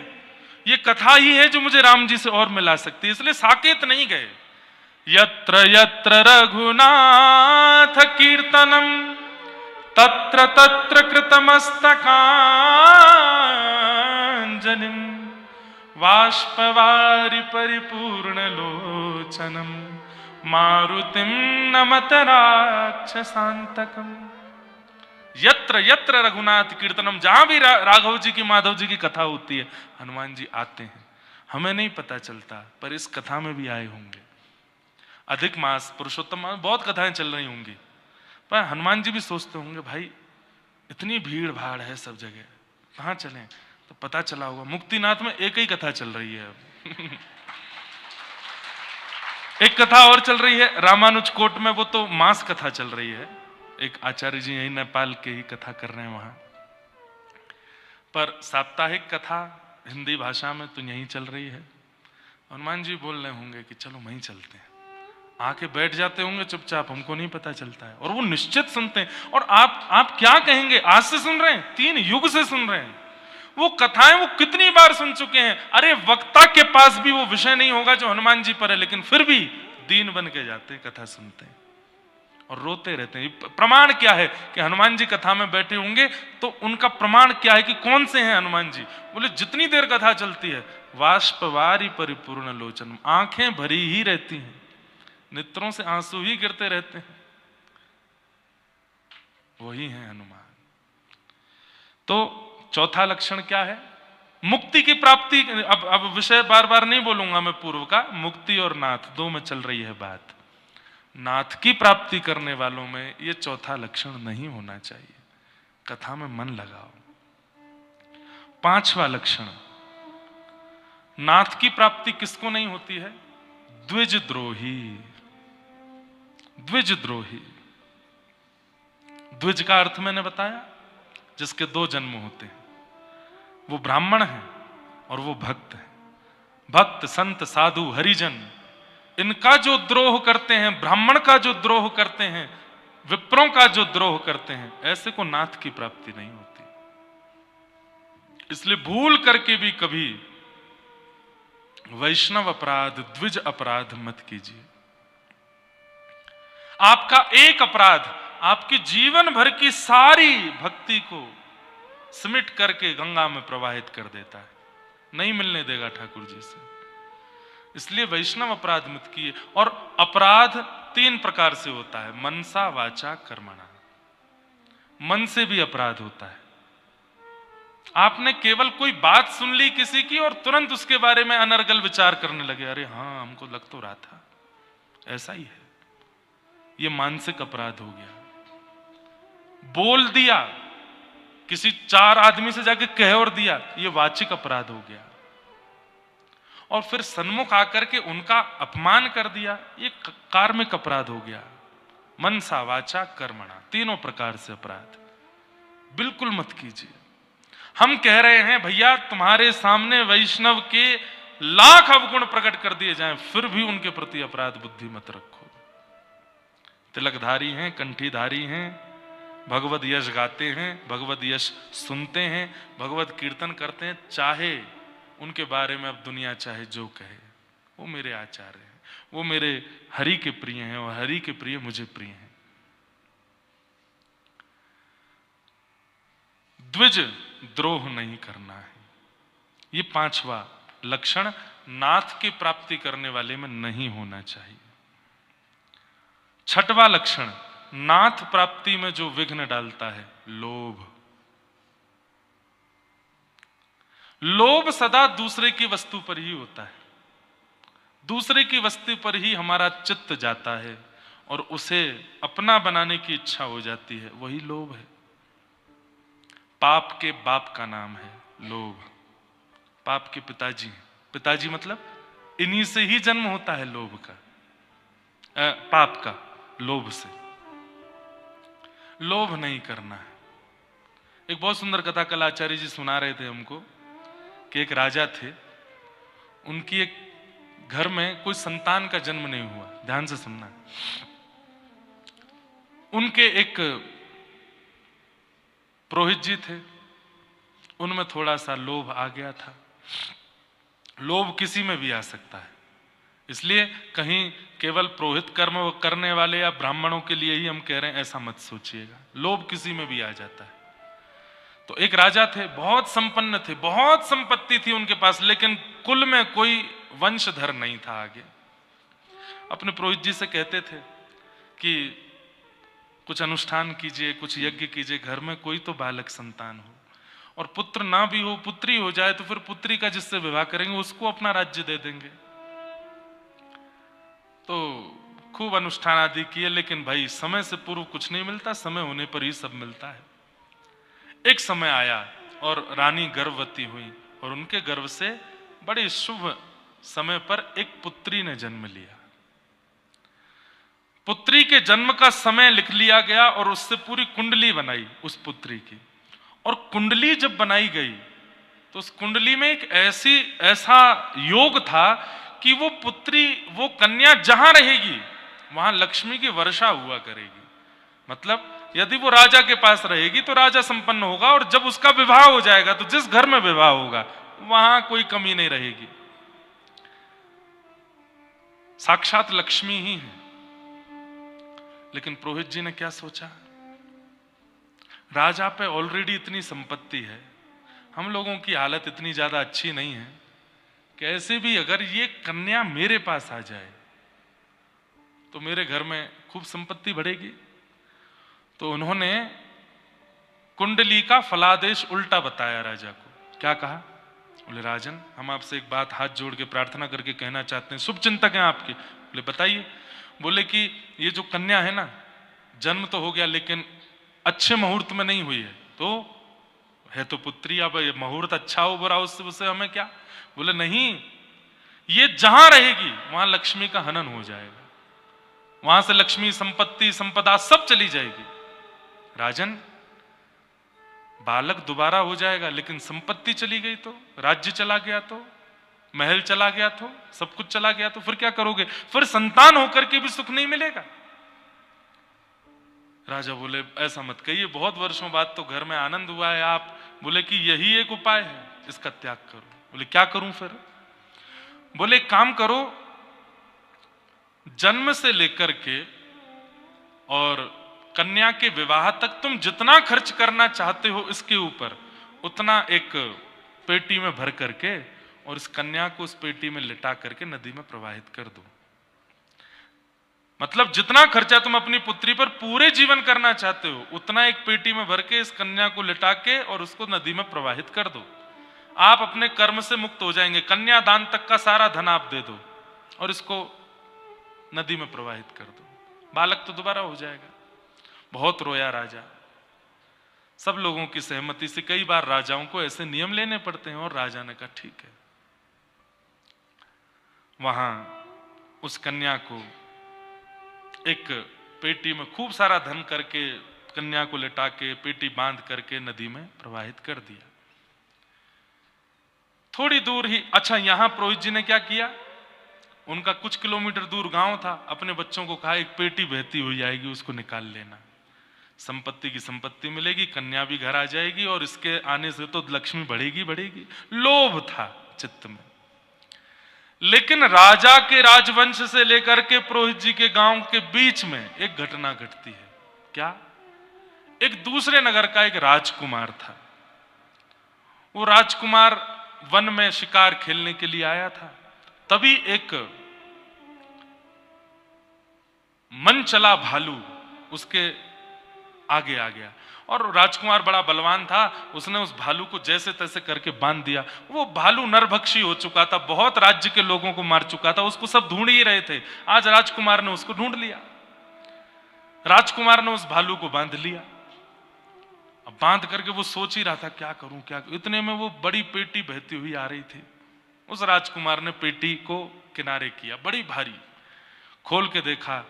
ये कथा ही है जो मुझे राम जी से और मिला सकती है, इसलिए साकेत नहीं गए। यत्र यत्र रघुनाथ कीर्तनम तत्र तत्र कृतमस्तकांजलिम बाष्पवारि परिपूर्ण लोचनम मारुतिम नमत राक्षसांतकम। यत्र यत्र रघुनाथ कीर्तनम, जहां भी राघव जी की माधव जी की कथा होती है हनुमान जी आते हैं। हमें नहीं पता चलता, पर इस कथा में भी आए होंगे। अधिक मास, पुरुषोत्तम मास, बहुत कथाएं चल रही होंगी, पर हनुमान जी भी सोचते होंगे भाई इतनी भीड़ भाड़ है सब जगह, कहाँ चलें? तो पता चला होगा मुक्तिनाथ में एक ही कथा चल रही है अब। एक कथा और चल रही है रामानुज कोट में, वो तो मास कथा चल रही है, एक आचार्य जी यही नेपाल के ही कथा कर रहे हैं वहां, पर साप्ताहिक कथा हिंदी भाषा में तो यही चल रही है। हनुमान जी बोल रहे होंगे कि चलो वहीं चलते हैं, आके बैठ जाते होंगे चुपचाप, हमको नहीं पता चलता है, और वो निश्चित सुनते हैं। और आप क्या कहेंगे, आज से सुन रहे हैं, 3 युग से सुन रहे हैं, वो कथाएं वो कितनी बार सुन चुके हैं। अरे वक्ता के पास भी वो विषय नहीं होगा जो हनुमान जी पर है, लेकिन फिर भी दीन बन के जाते हैं, कथा सुनते हैं और रोते रहते हैं। प्रमाण क्या है कि हनुमान जी कथा में बैठे होंगे, तो उनका प्रमाण क्या है कि कौन से हैं हनुमान जी? बोले जितनी देर कथा चलती है, वाष्पवारी परिपूर्ण लोचन, आंखें भरी ही रहती हैं, नेत्रों से आंसू ही गिरते रहते हैं, वही है हनुमान। तो चौथा लक्षण क्या है? मुक्ति की प्राप्ति। अब विषय बार बार नहीं बोलूंगा मैं पूर्व का, मुक्ति और नाथ दो में चल रही है बात। नाथ की प्राप्ति करने वालों में यह चौथा लक्षण नहीं होना चाहिए, कथा में मन लगाओ। 5वां लक्षण, नाथ की प्राप्ति किसको नहीं होती है? द्विजद्रोही। द्विजद्रोही, द्विज का अर्थ मैंने बताया, जिसके 2 जन्म होते हैं, वो ब्राह्मण है और वो भक्त है। भक्त, संत, साधु, हरिजन, इनका जो द्रोह करते हैं, ब्राह्मण का जो द्रोह करते हैं, विप्रों का जो द्रोह करते हैं, ऐसे को नाथ की प्राप्ति नहीं होती। इसलिए भूल करके भी कभी वैष्णव अपराध, द्विज अपराध मत कीजिए। आपका एक अपराध आपकी जीवन भर की सारी भक्ति को सिमट करके गंगा में प्रवाहित कर देता है, नहीं मिलने देगा ठाकुर जी से। इसलिए वैष्णव अपराध मत किए। और अपराध 3 प्रकार से होता है, मनसा, वाचा, कर्मणा। मन से भी अपराध होता है। आपने केवल कोई बात सुन ली किसी की और तुरंत उसके बारे में अनर्गल विचार करने लगे, अरे हाँ हमको लग तो रहा था, ऐसा ही है, ये मानसिक अपराध हो गया। बोल दिया, किसी 4 आदमी से जाके कह और दिया, ये वाचिक अपराध हो गया। और फिर सन्मुख आकर के उनका अपमान कर दिया, ये कार्मिक अपराध हो गया। मनसा, वाचा, कर्मणा, 3 प्रकार से अपराध बिल्कुल मत कीजिए। हम कह रहे हैं भैया तुम्हारे सामने वैष्णव के लाख अवगुण प्रकट कर दिए जाएं, फिर भी उनके प्रति अपराध बुद्धि मत रखो। तिलकधारी हैं, कंठीधारी हैं, भगवत यश गाते हैं, भगवत यश सुनते हैं, भगवत कीर्तन करते हैं, चाहे उनके बारे में अब दुनिया चाहे जो कहे, वो मेरे आचार्य हैं, वो मेरे हरि के प्रिय हैं और हरि के प्रिय मुझे प्रिय हैं। द्विज द्रोह नहीं करना है, ये 5वां लक्षण नाथ की प्राप्ति करने वाले में नहीं होना चाहिए। 6वां लक्षण, नाथ प्राप्ति में जो विघ्न डालता है, लोभ। लोभ सदा दूसरे की वस्तु पर ही होता है, दूसरे की वस्तु पर ही हमारा चित्त जाता है और उसे अपना बनाने की इच्छा हो जाती है, वही लोभ है। पाप के बाप का नाम है लोभ। पाप के पिताजी, पिताजी मतलब इन्हीं से ही जन्म होता है लोभ का, पाप का, लोभ से। लोभ नहीं करना है। एक बहुत सुंदर कथा कल आचार्य जी सुना रहे थे हमको कि एक राजा थे, उनकी एक घर में कोई संतान का जन्म नहीं हुआ। ध्यान से सुनना। उनके एक पुरोहित जी थे, उनमें थोड़ा सा लोभ आ गया था। लोभ किसी में भी आ सकता है, इसलिए कहीं केवल पुरोहित कर्म करने वाले या ब्राह्मणों के लिए ही हम कह रहे हैं ऐसा मत सोचिएगा, लोभ किसी में भी आ जाता है। तो एक राजा थे, बहुत संपन्न थे, बहुत संपत्ति थी उनके पास, लेकिन कुल में कोई वंशधर नहीं था आगे। अपने पुरोहित जी से कहते थे कि कुछ अनुष्ठान कीजिए, कुछ यज्ञ कीजिए, घर में कोई तो बालक संतान हो, और पुत्र ना भी हो, पुत्री हो जाए तो फिर पुत्री का जिससे विवाह करेंगे उसको अपना राज्य दे देंगे। तो खूब अनुष्ठान आदि किए, लेकिन भाई समय से पूर्व कुछ नहीं मिलता, समय होने पर ही सब मिलता है। एक समय आया और रानी गर्भवती हुई और उनके गर्भ से बड़े शुभ समय पर एक पुत्री ने जन्म लिया। पुत्री के जन्म का समय लिख लिया गया और उससे पूरी कुंडली बनाई उस पुत्री की। और कुंडली जब बनाई गई तो उस कुंडली में एक ऐसा योग था कि वो पुत्री, वो कन्या जहां रहेगी वहां लक्ष्मी की वर्षा हुआ करेगी। मतलब यदि वो राजा के पास रहेगी तो राजा संपन्न होगा, और जब उसका विवाह हो जाएगा तो जिस घर में विवाह होगा वहां कोई कमी नहीं रहेगी। साक्षात लक्ष्मी ही है। लेकिन पुरोहित जी ने क्या सोचा, राजा पे ऑलरेडी इतनी संपत्ति है, हम लोगों की हालत इतनी ज्यादा अच्छी नहीं है कि ऐसे भी अगर ये कन्या मेरे पास आ जाए तो मेरे घर में खूब संपत्ति बढ़ेगी। तो उन्होंने कुंडली का फलादेश उल्टा बताया राजा को। क्या कहा? बोले राजन, हम आपसे एक बात हाथ जोड़ के प्रार्थना करके कहना चाहते हैं, शुभ चिंतक हैं आपके। बोले बताइए। बोले कि ये जो कन्या है ना, जन्म तो हो गया लेकिन अच्छे मुहूर्त में नहीं हुई है, तो है तो पुत्री, अब ये मुहूर्त अच्छा हो बुरा उससे हमें क्या। बोले नहीं, ये जहां रहेगी वहां लक्ष्मी का हनन हो जाएगा, वहां से लक्ष्मी, संपत्ति, संपदा सब चली जाएगी। राजन, बालक दोबारा हो जाएगा लेकिन संपत्ति चली गई तो, राज्य चला गया तो, महल चला गया तो, सब कुछ चला गया तो फिर क्या करोगे? फिर संतान होकर के भी सुख नहीं मिलेगा। राजा बोले ऐसा मत कहिए, बहुत वर्षों बाद तो घर में आनंद हुआ है। आप बोले कि यही एक उपाय है, इसका त्याग करो। बोले क्या करूं फिर? बोले काम करो, जन्म से लेकर के और कन्या के विवाह तक तुम जितना खर्च करना चाहते हो इसके ऊपर, उतना एक पेटी में भर करके और इस कन्या को उस पेटी में लिटा करके नदी में प्रवाहित कर दो। मतलब जितना खर्चा तुम अपनी पुत्री पर पूरे जीवन करना चाहते हो उतना एक पेटी में भर के इस कन्या को लिटा के और उसको नदी में प्रवाहित कर दो। आप अपने कर्म से मुक्त हो जाएंगे। कन्यादान तक का सारा धन आप दे दो और इसको नदी में प्रवाहित कर दो, बालक तो दोबारा हो जाएगा। बहुत रोया राजा। सब लोगों की सहमति से कई बार राजाओं को ऐसे नियम लेने पड़ते हैं और राजा ने कहा ठीक है। वहां उस कन्या को एक पेटी में खूब सारा धन करके, कन्या को लिटा के पेटी बांध करके नदी में प्रवाहित कर दिया। थोड़ी दूर ही, अच्छा यहां पुरोहित जी ने क्या किया, उनका कुछ किलोमीटर दूर गांव था, अपने बच्चों को कहा एक पेटी बहती हुई आएगी, उसको निकाल लेना, संपत्ति की संपत्ति मिलेगी, कन्या भी घर आ जाएगी और इसके आने से तो लक्ष्मी बढ़ेगी बढ़ेगी। लोभ था चित्त में। लेकिन राजा के राजवंश से लेकर के पुरोहित जी के गांव के बीच में एक घटना घटती है। क्या? एक दूसरे नगर का एक राजकुमार था। वो राजकुमार वन में शिकार खेलने के लिए आया था। तभी एक मन चला भालू उसके आगे आ गया और राजकुमार बड़ा बलवान था, उसने उस भालू को जैसे तैसे करके बांध दिया। वो भालू नरभक्षी हो चुका था, बहुत राज्य के लोगों को मार चुका था, उसको सब ढूंढ ही रहे थे। आज राजकुमार ने उसको ढूंढ लिया। राजकुमार ने उस भालू को बांध लिया। अब बांध करके वो सोच ही रहा था क्या करूं क्या करूं। इतने में वो बड़ी पेटी बहती हुई आ रही थी। उस राजकुमार ने पेटी को किनारे किया, बड़ी भारी, खोल के देखा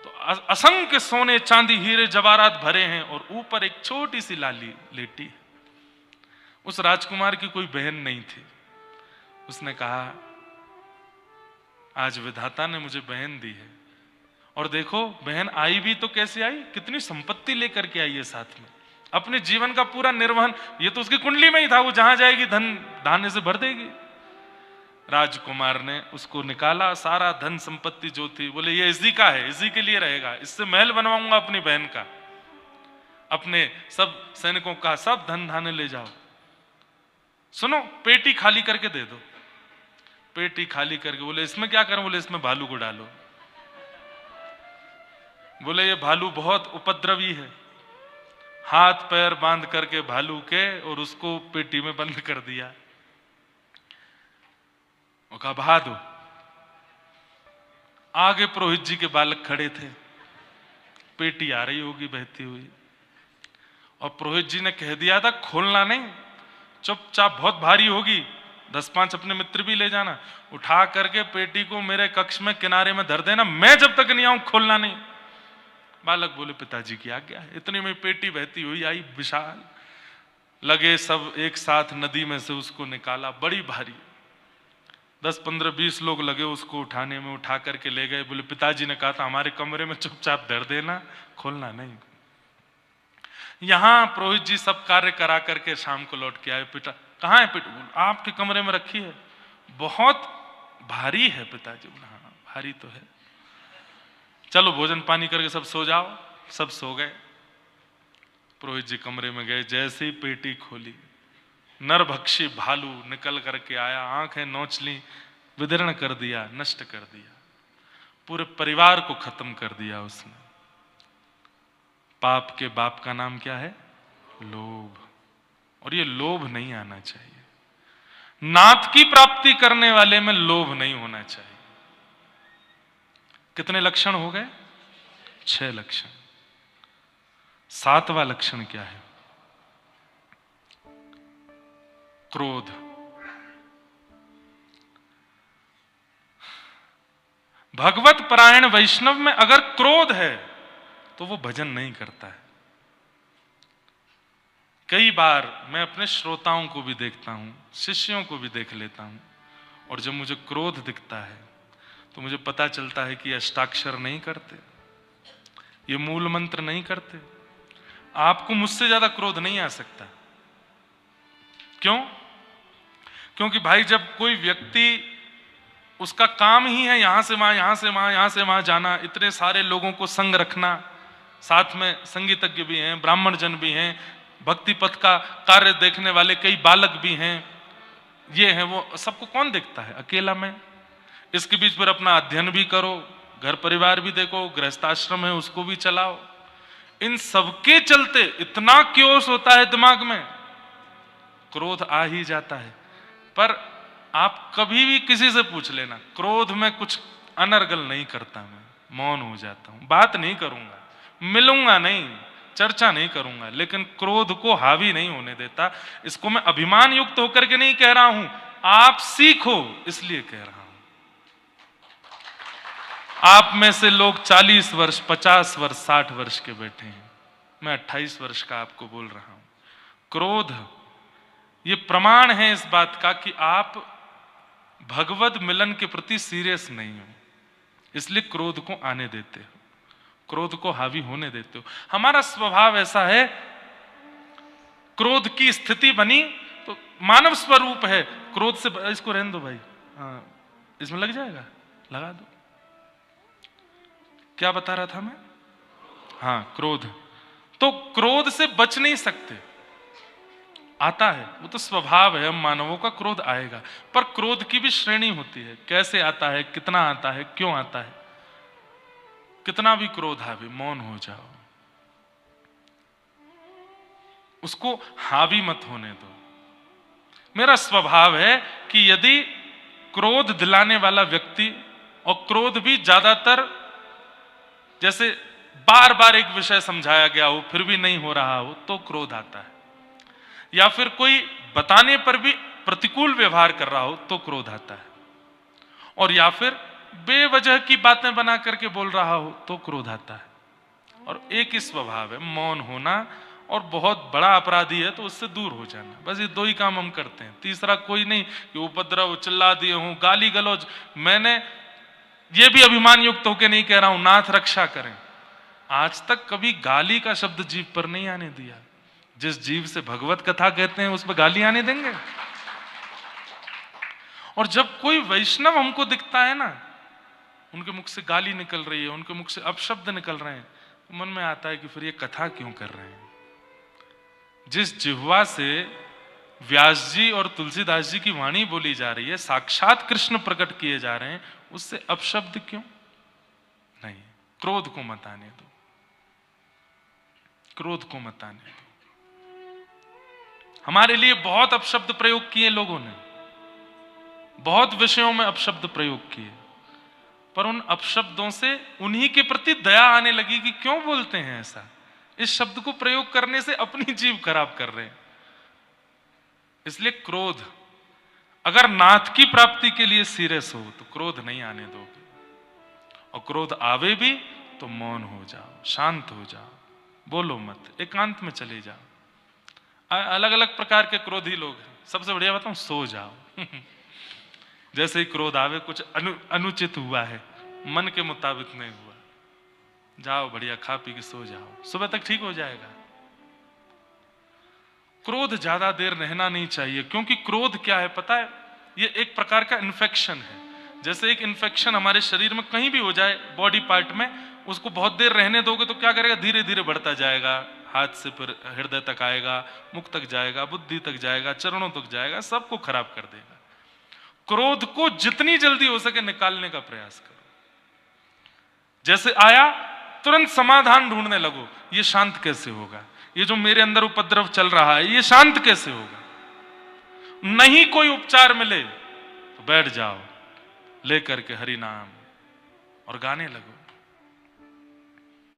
तो असंख्य सोने चांदी हीरे जवाहरात भरे हैं और ऊपर एक छोटी सी लाली लेटी है। उस राजकुमार की कोई बहन नहीं थी। उसने कहा आज विधाता ने मुझे बहन दी है, और देखो बहन आई भी तो कैसे आई, कितनी संपत्ति लेकर के आई है साथ में, अपने जीवन का पूरा निर्वहन, ये तो उसकी कुंडली में ही था, वो जहां जाएगी धन धान्य से भर देगी। राजकुमार ने उसको निकाला, सारा धन संपत्ति जो थी, बोले ये इसी का है, इसी के लिए रहेगा, इससे महल बनवाऊंगा अपनी बहन का, अपने सब सैनिकों का सब धन धान्य ले जाओ। सुनो पेटी खाली करके दे दो। पेटी खाली करके बोले इसमें क्या करूं? बोले इसमें भालू को डालो। बोले ये भालू बहुत उपद्रवी है। हाथ पैर बांध करके भालू के और उसको पेटी में बंद कर दिया। वो कहा बहा दो। आगे पुरोहित जी के बालक खड़े थे, पेटी आ रही होगी बहती हुई, और पुरोहित जी ने कह दिया था खोलना नहीं, चुपचाप, बहुत भारी होगी, 10-5 अपने मित्र भी ले जाना, उठा करके पेटी को मेरे कक्ष में किनारे में धर देना, मैं जब तक नहीं आऊं खोलना नहीं। बालक बोले पिताजी की आज्ञा है। इतनी में पेटी बहती हुई आई विशाल, लगे सब एक साथ नदी में से उसको निकाला, बड़ी भारी, 10, 15, 20 लोग लगे उसको उठाने में, उठा करके ले गए। बोले पिताजी ने कहा था हमारे कमरे में चुपचाप धर देना, खोलना नहीं। यहां पुरोहित जी सब कार्य करा करके शाम को लौट के आए। पिता कहाँ है? पिता आपके कमरे में रखी है, बहुत भारी है। पिताजी बोले हाँ भारी तो है, चलो भोजन पानी करके सब सो जाओ। सब सो गए। पुरोहित जी कमरे में गए, जैसे ही पेटी खोली, नरभक्षी भालू निकल करके आया, आंखें नोच ली, विदीर्ण कर दिया, नष्ट कर दिया, पूरे परिवार को खत्म कर दिया उसने। पाप के बाप का नाम क्या है? लोभ। और ये लोभ नहीं आना चाहिए। नाथ की प्राप्ति करने वाले में लोभ नहीं होना चाहिए। कितने लक्षण हो गए? 6 लक्षण। 7वां लक्षण क्या है? क्रोध। भगवत परायण वैष्णव में अगर क्रोध है तो वो भजन नहीं करता है। कई बार मैं अपने श्रोताओं को भी देखता हूं, शिष्यों को भी देख लेता हूं, और जब मुझे क्रोध दिखता है तो मुझे पता चलता है कि अष्टाक्षर नहीं करते, ये मूल मंत्र नहीं करते। आपको मुझसे ज्यादा क्रोध नहीं आ सकता। क्यों? क्योंकि भाई जब कोई व्यक्ति, उसका काम ही है यहां से वहां, यहां से वहां, यहां से वहां जाना, इतने सारे लोगों को संग रखना, साथ में संगीतज्ञ भी हैं, ब्राह्मण जन भी हैं, भक्ति पथ का कार्य देखने वाले कई बालक भी हैं, ये हैं वो, सबको कौन देखता है? अकेला मैं। इसके बीच फिर अपना अध्ययन भी करो, घर परिवार भी देखो, गृहस्थाश्रम है उसको भी चलाओ। इन सबके चलते इतना क्योस होता है दिमाग में, क्रोध आ ही जाता है। पर आप कभी भी किसी से पूछ लेना, क्रोध में कुछ अनर्गल नहीं करता, मैं मौन हो जाता हूं, बात नहीं करूंगा, मिलूंगा नहीं, चर्चा नहीं करूंगा, लेकिन क्रोध को हावी नहीं होने देता। इसको मैं अभिमान युक्त होकर के नहीं कह रहा हूं, आप सीखो इसलिए कह रहा हूं। आप में से लोग 40 वर्ष, 50 वर्ष, 60 वर्ष के बैठे हैं, मैं 28 वर्ष का आपको बोल रहा हूं। क्रोध ये प्रमाण है इस बात का कि आप भगवत मिलन के प्रति सीरियस नहीं हो, इसलिए क्रोध को आने देते हो, क्रोध को हावी होने देते हो। हमारा स्वभाव ऐसा है, क्रोध की स्थिति बनी तो मानव स्वरूप है क्रोध से। इसको रहने दो भाई, हाँ इसमें लग जाएगा, लगा दो। क्या बता रहा था मैं? हाँ क्रोध, तो क्रोध से बच नहीं सकते, आता है, वो तो स्वभाव है, हम मानवों का क्रोध आएगा। पर क्रोध की भी श्रेणी होती है, कैसे आता है, कितना आता है, क्यों आता है। कितना भी क्रोध आवे, मौन हो जाओ, उसको हावी मत होने दो। मेरा स्वभाव है कि यदि क्रोध दिलाने वाला व्यक्ति, और क्रोध भी ज्यादातर जैसे बार बार एक विषय समझाया गया हो फिर भी नहीं हो रहा हो तो क्रोध आता है, या फिर कोई बताने पर भी प्रतिकूल व्यवहार कर रहा हो तो क्रोध आता है, और या फिर बेवजह की बातें बना करके बोल रहा हो तो क्रोध आता है। और एक ही स्वभाव है, मौन होना, और बहुत बड़ा अपराधी है तो उससे दूर हो जाना। बस ये 2 ही काम हम करते हैं, तीसरा कोई नहीं कि उपद्रव, चिल्ला दिए हूं, गाली गलौज। मैंने ये भी अभिमान युक्त होकर नहीं कह रहा हूं, नाथ रक्षा करें, आज तक कभी गाली का शब्द जीभ पर नहीं आने दिया। जिस जीव से भगवत कथा कहते हैं उस पर गाली आने देंगे? और जब कोई वैष्णव हमको दिखता है ना, उनके मुख से गाली निकल रही है, उनके मुख से अपशब्द निकल रहे हैं, तो मन में आता है कि फिर ये कथा क्यों कर रहे हैं। जिस जिह्वा से व्यास जी और तुलसीदास जी की वाणी बोली जा रही है, साक्षात कृष्ण प्रकट किए जा रहे हैं, उससे अपशब्द क्यों? नहीं, क्रोध को मत आने दो, क्रोध को मत आने दो। हमारे लिए बहुत अपशब्द प्रयोग किए लोगों ने, बहुत विषयों में अपशब्द प्रयोग किए, पर उन अपशब्दों से उन्हीं के प्रति दया आने लगी कि क्यों बोलते हैं ऐसा, इस शब्द को प्रयोग करने से अपनी जीव खराब कर रहे हैं। इसलिए क्रोध, अगर नाथ की प्राप्ति के लिए सीरियस हो तो क्रोध नहीं आने दोगे, और क्रोध आवे भी तो मौन हो जाओ, शांत हो जाओ, बोलो मत, एकांत में चले जाओ। अलग अलग प्रकार के क्रोधी लोग हैं, सबसे बढ़िया बताऊं, सो जाओ। जैसे ही क्रोध आवे, कुछ अनुचित हुआ है, मन के मुताबिक नहीं हुआ, जाओ बढ़िया खा पी के सो जाओ, सुबह तक ठीक हो जाएगा। क्रोध ज्यादा देर रहना नहीं चाहिए, क्योंकि क्रोध क्या है पता है, ये एक प्रकार का इन्फेक्शन है। जैसे एक इन्फेक्शन हमारे शरीर में कहीं भी हो जाए, बॉडी पार्ट में, उसको बहुत देर रहने दोगे तो क्या करेगा, धीरे धीरे बढ़ता जाएगा, हाथ से फिर हृदय तक आएगा, मुख तक जाएगा, बुद्धि तक जाएगा, चरणों तक जाएगा, सबको खराब कर देगा। क्रोध को जितनी जल्दी हो सके निकालने का प्रयास करो। जैसे आया तुरंत समाधान ढूंढने लगो, ये शांत कैसे होगा, ये जो मेरे अंदर उपद्रव चल रहा है ये शांत कैसे होगा। नहीं कोई उपचार मिले तो बैठ जाओ लेकर के हरि नाम और गाने लगो।